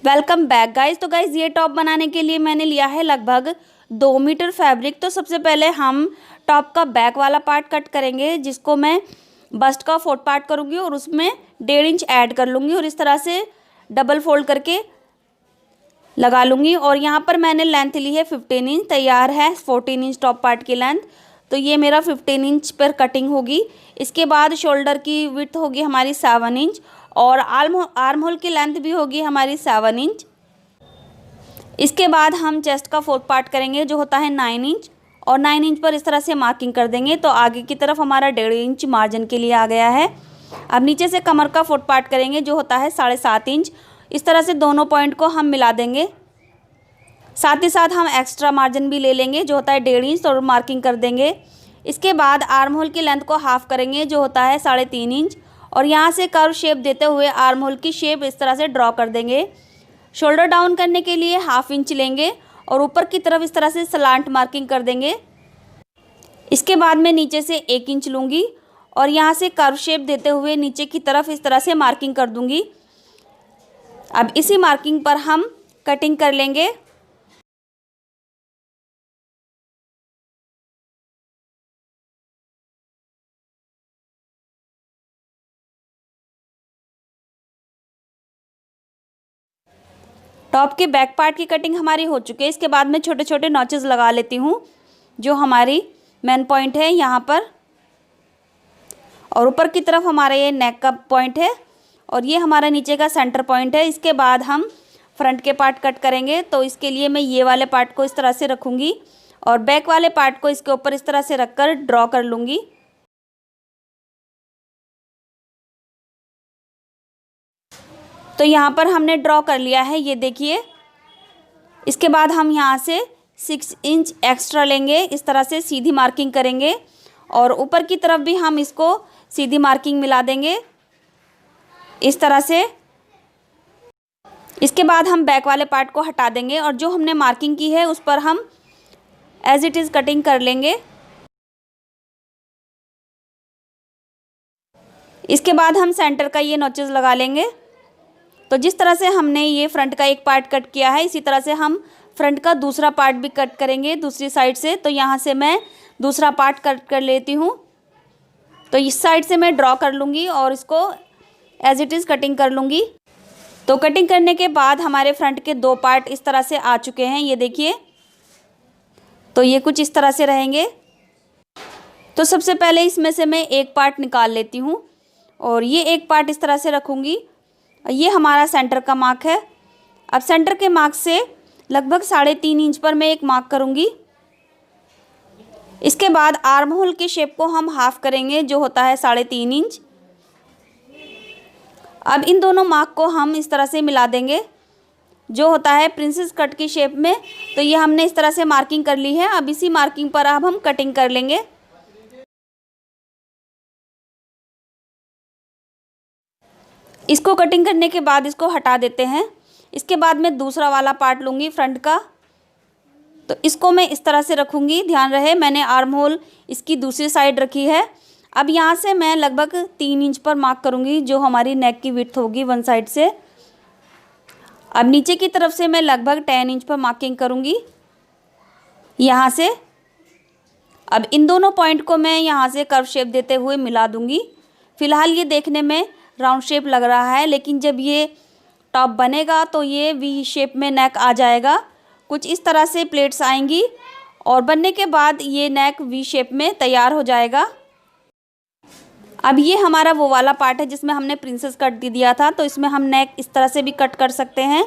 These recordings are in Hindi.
Welcome back guys. तो गाइज ये टॉप बनाने के लिए मैंने लिया है लगभग 2 मीटर फैब्रिक। तो सबसे पहले हम टॉप का बैक वाला पार्ट कट करेंगे, जिसको मैं बस्ट का 4th पार्ट करूँगी और उसमें 1.5 इंच ऐड कर लूँगी और इस तरह से डबल फोल्ड करके लगा लूँगी। और यहाँ पर मैंने लेंथ ली है 15 इंच। तैयार है 14 इंच टॉप पार्ट की लेंथ। तो ये मेरा 15 इंच पर कटिंग होगी। इसके बाद शोल्डर की विड्थ होगी हमारी 7 इंच और आर्म होल की लेंथ भी होगी हमारी 7 इंच। इसके बाद हम चेस्ट का 4th पार्ट करेंगे, जो होता है 9 इंच, और 9 इंच पर इस तरह से मार्किंग कर देंगे। तो आगे की तरफ हमारा 1.5 इंच मार्जिन के लिए आ गया है। अब नीचे से कमर का 4th पार्ट करेंगे, जो होता है 7.5 इंच। इस तरह से दोनों पॉइंट को हम मिला देंगे। साथ ही साथ हम एक्स्ट्रा मार्जिन भी ले लेंगे, जो होता है 1.5 इंच, और मार्किंग कर देंगे। इसके बाद आर्म होल की लेंथ को हाफ करेंगे, जो होता है 3.5 इंच, और यहाँ से कर्व शेप देते हुए आर्म होल की शेप इस तरह से ड्रॉ कर देंगे। शोल्डर डाउन करने के लिए 1/2 इंच लेंगे और ऊपर की तरफ इस तरह से स्लांट मार्किंग कर देंगे। इसके बाद मैं नीचे से 1 इंच लूँगी और यहाँ से कर्व शेप देते हुए नीचे की तरफ इस तरह से मार्किंग कर दूँगी। अब इसी मार्किंग पर हम कटिंग कर लेंगे। टॉप के बैक पार्ट की कटिंग हमारी हो चुकी है। इसके बाद मैं छोटे छोटे नॉचेस लगा लेती हूँ, जो हमारी मेन पॉइंट है यहाँ पर, और ऊपर की तरफ हमारा ये नेक का पॉइंट है और ये हमारा नीचे का सेंटर पॉइंट है। इसके बाद हम फ्रंट के पार्ट कट करेंगे। तो इसके लिए मैं ये वाले पार्ट को इस तरह से रखूँगी और बैक वाले पार्ट को इसके ऊपर इस तरह से रख कर ड्रॉ कर लूँगी। तो यहाँ पर हमने ड्रॉ कर लिया है, ये देखिए। इसके बाद हम यहाँ से 6 इंच एक्स्ट्रा लेंगे, इस तरह से सीधी मार्किंग करेंगे और ऊपर की तरफ भी हम इसको सीधी मार्किंग मिला देंगे इस तरह से। इसके बाद हम बैक वाले पार्ट को हटा देंगे और जो हमने मार्किंग की है उस पर हम एज इट इज़ कटिंग कर लेंगे। इसके बाद हम सेंटर का ये नॉचेस लगा लेंगे। तो जिस तरह से हमने ये फ्रंट का एक पार्ट कट किया है, इसी तरह से हम फ्रंट का दूसरा पार्ट भी कट करेंगे दूसरी साइड से। तो यहाँ से मैं दूसरा पार्ट कट कर लेती हूँ। तो इस साइड से मैं ड्रॉ कर लूँगी और इसको एज इट इज़ कटिंग कर लूँगी। तो कटिंग करने के बाद हमारे फ्रंट के 2 पार्ट इस तरह से आ चुके हैं, ये देखिए। तो ये कुछ इस तरह से रहेंगे। तो सबसे पहले इसमें से मैं एक पार्ट निकाल लेती हूँ और ये एक पार्ट इस तरह से रखूँगी। ये हमारा सेंटर का मार्क है। अब सेंटर के मार्क से लगभग 3.5 इंच पर मैं एक मार्क करूँगी। इसके बाद आर्म होल की शेप को हम हाफ करेंगे, जो होता है 3.5 इंच। अब इन दोनों मार्क को हम इस तरह से मिला देंगे, जो होता है प्रिंसेस कट की शेप में। तो ये हमने इस तरह से मार्किंग कर ली है। अब इसी मार्किंग पर अब हम कटिंग कर लेंगे। इसको कटिंग करने के बाद इसको हटा देते हैं। इसके बाद मैं दूसरा वाला पार्ट लूँगी फ्रंट का। तो इसको मैं इस तरह से रखूँगी। ध्यान रहे मैंने आर्म होल इसकी दूसरी साइड रखी है। अब यहाँ से मैं लगभग 3 इंच पर मार्क करूँगी, जो हमारी नेक की विड्थ होगी वन साइड से। अब नीचे की तरफ से मैं लगभग 10 इंच पर मार्किंग करूँगी यहाँ से। अब इन दोनों पॉइंट को मैं यहाँ से कर्व शेप देते हुए मिला दूँगी। फ़िलहाल ये देखने में राउंड शेप लग रहा है, लेकिन जब ये टॉप बनेगा तो ये वी शेप में नेक आ जाएगा। कुछ इस तरह से प्लेट्स आएंगी और बनने के बाद ये नेक वी शेप में तैयार हो जाएगा। अब ये हमारा वो वाला पार्ट है जिसमें हमने प्रिंसेस कट दिया था। तो इसमें हम नेक इस तरह से भी कट कर सकते हैं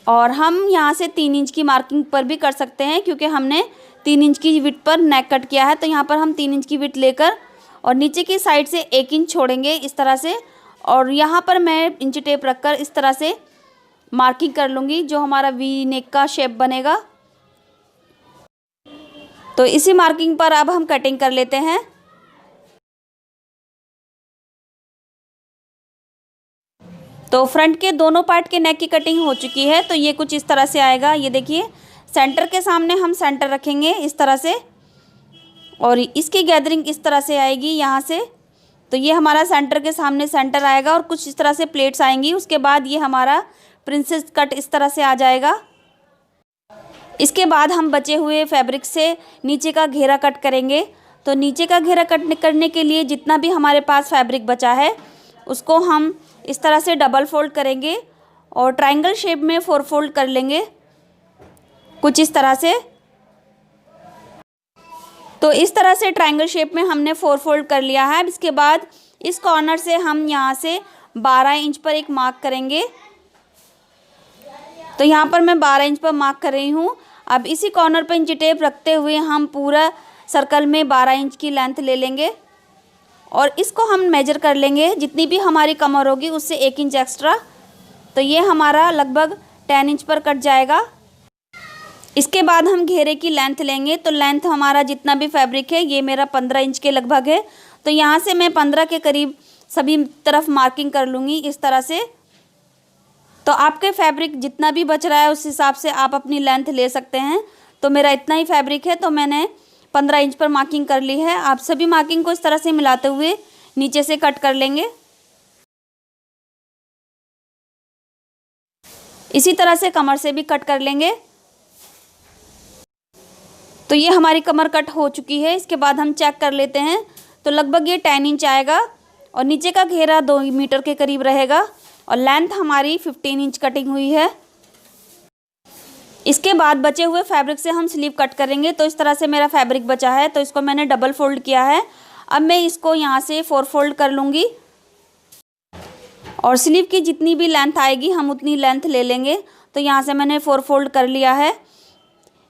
और हम यहाँ से 3 इंच की मार्किंग पर भी कर सकते हैं, क्योंकि हमने 3 इंच की विड्थ पर नेक कट किया है। तो यहाँ पर हम 3 इंच की विड्थ लेकर और नीचे की साइड से 1 इंच छोड़ेंगे इस तरह से, और यहाँ पर मैं इंची टेप रखकर इस तरह से मार्किंग कर लूँगी, जो हमारा वी नेक का शेप बनेगा। तो इसी मार्किंग पर अब हम कटिंग कर लेते हैं। तो फ्रंट के दोनों पार्ट के नेक की कटिंग हो चुकी है। तो ये कुछ इस तरह से आएगा, ये देखिए। सेंटर के सामने हम सेंटर रखेंगे इस तरह से, और इसकी गैदरिंग इस तरह से आएगी यहाँ से। तो ये हमारा सेंटर के सामने सेंटर आएगा और कुछ इस तरह से प्लेट्स आएंगी। उसके बाद ये हमारा प्रिंसेस कट इस तरह से आ जाएगा। इसके बाद हम बचे हुए फैब्रिक से नीचे का घेरा कट करेंगे। तो नीचे का घेरा कट करने के लिए जितना भी हमारे पास फैब्रिक बचा है उसको हम इस तरह से डबल फोल्ड करेंगे और ट्रायंगल शेप में 4 फोल्ड कर लेंगे कुछ इस तरह से। तो इस तरह से ट्रायंगल शेप में हमने 4 फोल्ड कर लिया है। अब इसके बाद इस कॉर्नर से हम यहाँ से 12 इंच पर एक मार्क करेंगे। तो यहाँ पर मैं 12 इंच पर मार्क कर रही हूँ। अब इसी कॉर्नर पर इंची टेप रखते हुए हम पूरा सर्कल में 12 इंच की लेंथ ले लेंगे और इसको हम मेजर कर लेंगे जितनी भी हमारी कमर होगी उससे 1 इंच एक्स्ट्रा। तो ये हमारा लगभग 10 इंच पर कट जाएगा। इसके बाद हम घेरे की लेंथ लेंगे। तो लेंथ हमारा जितना भी फैब्रिक है ये मेरा 15 इंच के लगभग है। तो यहाँ से मैं 15 के करीब सभी तरफ मार्किंग कर लूँगी इस तरह से। तो आपके फैब्रिक जितना भी बच रहा है उस हिसाब से आप अपनी लेंथ ले सकते हैं। तो मेरा इतना ही फैब्रिक है तो मैंने 15 इंच पर मार्किंग कर ली है। आप सभी मार्किंग को इस तरह से मिलाते हुए नीचे से कट कर लेंगे। इसी तरह से कमर से भी कट कर लेंगे। तो ये हमारी कमर कट हो चुकी है। इसके बाद हम चेक कर लेते हैं। तो लगभग ये 10 इंच आएगा और नीचे का घेरा 2 मीटर के करीब रहेगा और लेंथ हमारी 15 इंच कटिंग हुई है। इसके बाद बचे हुए फैब्रिक से हम स्लीव कट करेंगे। तो इस तरह से मेरा फैब्रिक बचा है तो इसको मैंने डबल फोल्ड किया है। अब मैं इसको यहाँ से 4 फोल्ड कर लूँगी और स्लीव की जितनी भी लेंथ आएगी हम उतनी लेंथ ले लेंगे। तो यहाँ से मैंने 4 फोल्ड कर लिया है।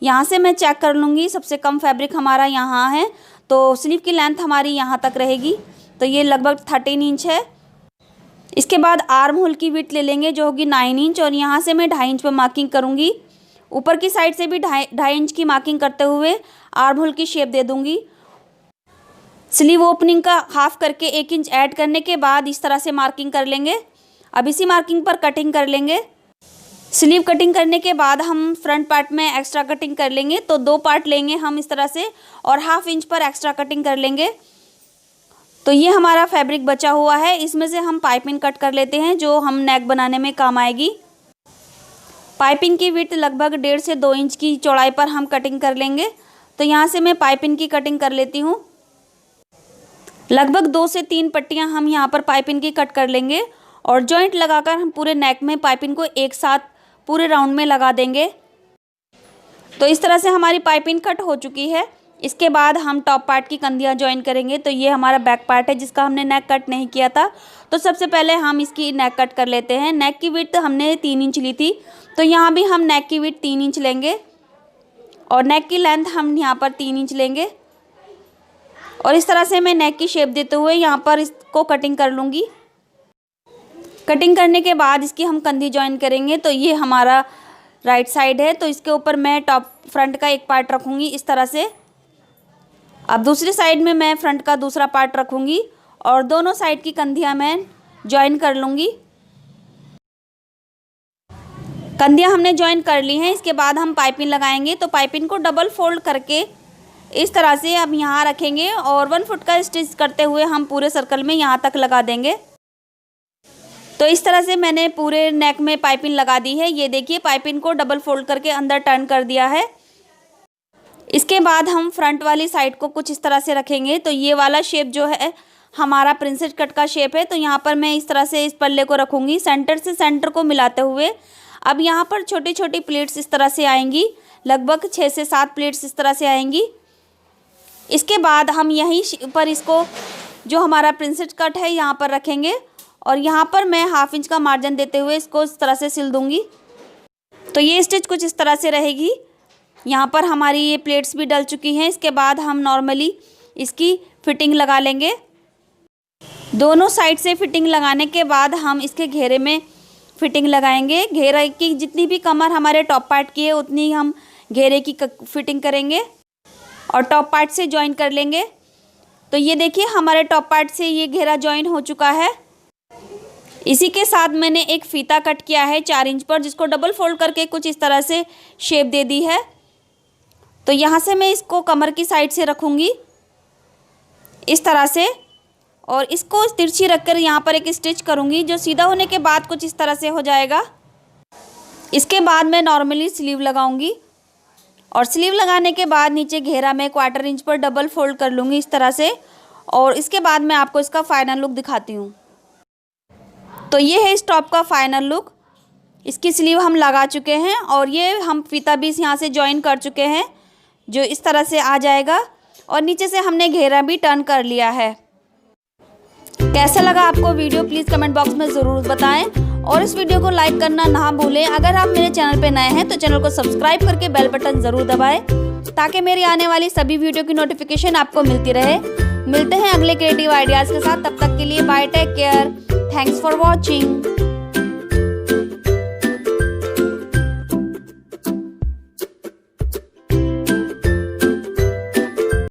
यहाँ से मैं चेक कर लूँगी, सबसे कम फैब्रिक हमारा यहाँ है तो स्लीव की लेंथ हमारी यहाँ तक रहेगी। तो ये लगभग 13 इंच है। इसके बाद आर्म होल की विड्थ ले लेंगे जो होगी 9 इंच और यहाँ से मैं 2.5 इंच पर मार्किंग करूँगी। ऊपर की साइड से भी 2.5 इंच की मार्किंग करते हुए आर्म होल की शेप दे दूँगी। स्लीव ओपनिंग का हाफ करके 1 इंच ऐड करने के बाद इस तरह से मार्किंग कर लेंगे। अब इसी मार्किंग पर कटिंग कर लेंगे। स्लीव कटिंग करने के बाद हम फ्रंट पार्ट में एक्स्ट्रा कटिंग कर लेंगे। तो 2 पार्ट लेंगे हम इस तरह से और हाफ इंच पर एक्स्ट्रा कटिंग कर लेंगे। तो ये हमारा फैब्रिक बचा हुआ है। इसमें से हम पाइपिंग कट कर लेते हैं जो हम नेक बनाने में काम आएगी। पाइपिंग की विड्थ लगभग 1.5 से 2 इंच की चौड़ाई पर हम कटिंग कर लेंगे। तो यहाँ से मैं पाइपिंग की कटिंग कर लेती हूँ। लगभग 2 से 3 पट्टियाँ हम यहाँ पर पाइपिंग की कट कर लेंगे और जॉइंट लगाकर हम पूरे नेक में पाइपिंग को एक साथ पूरे राउंड में लगा देंगे। तो इस तरह से हमारी पाइपिंग कट हो चुकी है। इसके बाद हम टॉप पार्ट की कंधियाँ ज्वाइन करेंगे। तो ये हमारा बैक पार्ट है जिसका हमने नेक कट नहीं किया था। तो सबसे पहले हम इसकी नेक कट कर लेते हैं। नेक की विड्थ हमने 3 इंच ली थी तो यहाँ भी हम नेक की विड्थ 3 इंच लेंगे और नेक की लेंथ हम यहाँ पर 3 इंच लेंगे और इस तरह से मैं नेक की शेप देते हुए यहाँ पर इसको कटिंग कर लूँगी। कटिंग करने के बाद इसकी हम कंधी ज्वाइन करेंगे। तो ये हमारा राइट साइड है तो इसके ऊपर मैं टॉप फ्रंट का एक पार्ट रखूँगी इस तरह से। अब दूसरी साइड में मैं फ्रंट का दूसरा पार्ट रखूँगी और दोनों साइड की कंधियाँ मैं ज्वाइन कर लूँगी। कंधियाँ हमने ज्वाइन कर ली हैं। इसके बाद हम पाइपिंग लगाएंगे। तो पाइपिंग को डबल फोल्ड करके इस तरह से अब यहाँ रखेंगे और 1 फुट का स्टिच करते हुए हम पूरे सर्कल में यहाँ तक लगा देंगे। तो इस तरह से मैंने पूरे नेक में पाइपिंग लगा दी है। ये देखिए पाइपिंग को डबल फोल्ड करके अंदर टर्न कर दिया है। इसके बाद हम फ्रंट वाली साइड को कुछ इस तरह से रखेंगे। तो ये वाला शेप जो है हमारा प्रिंसेस कट का शेप है। तो यहाँ पर मैं इस तरह से इस पल्ले को रखूँगी सेंटर से सेंटर को मिलाते हुए। अब यहाँ पर छोटी छोटी प्लेट्स इस तरह से आएंगी, लगभग 6 से 7 प्लेट्स इस तरह से आएंगी। इसके बाद हम यहीं पर इसको जो हमारा प्रिंसेस कट है यहाँ पर रखेंगे और यहाँ पर मैं हाफ इंच का मार्जिन देते हुए इसको इस तरह से सिल दूँगी। तो ये स्टिच कुछ इस तरह से रहेगी। यहाँ पर हमारी ये प्लेट्स भी डल चुकी हैं। इसके बाद हम नॉर्मली इसकी फिटिंग लगा लेंगे। दोनों साइड से फिटिंग लगाने के बाद हम इसके घेरे में फिटिंग लगाएंगे। घेरे की जितनी भी कमर हमारे टॉप पार्ट की है उतनी हम घेरे की फिटिंग करेंगे और टॉप पार्ट से ज्वाइन कर लेंगे। तो ये देखिए हमारे टॉप पार्ट से ये घेरा ज्वाइन हो चुका है। इसी के साथ मैंने एक फीता कट किया है 4 इंच पर, जिसको डबल फोल्ड करके कुछ इस तरह से शेप दे दी है। तो यहाँ से मैं इसको कमर की साइड से रखूँगी इस तरह से और इसको तिरछी रखकर यहाँ पर एक स्टिच करूँगी जो सीधा होने के बाद कुछ इस तरह से हो जाएगा। इसके बाद मैं नॉर्मली स्लीव लगाऊंगी और स्लीव लगाने के बाद नीचे घेरा मैं 1/4 इंच पर डबल फोल्ड कर लूँगी इस तरह से। और इसके बाद मैं आपको इसका फाइनल लुक दिखाती हूँ। तो ये है इस टॉप का फाइनल लुक। इसकी स्लीव हम लगा चुके हैं और ये हम फीता भी यहाँ से जॉइन कर चुके हैं, जो इस तरह से आ जाएगा। और नीचे से हमने घेरा भी टर्न कर लिया है। कैसा लगा आपको वीडियो प्लीज़ कमेंट बॉक्स में ज़रूर बताएं और इस वीडियो को लाइक करना ना भूलें। अगर आप मेरे चैनल पे नए हैं तो चैनल को सब्सक्राइब करके बेल बटन ज़रूर दबाएं ताकि मेरी आने वाली सभी वीडियो की नोटिफिकेशन आपको मिलती रहे। मिलते हैं अगले क्रिएटिव आइडियाज़ के साथ, तब तक के लिए bye, take care, thanks for watching.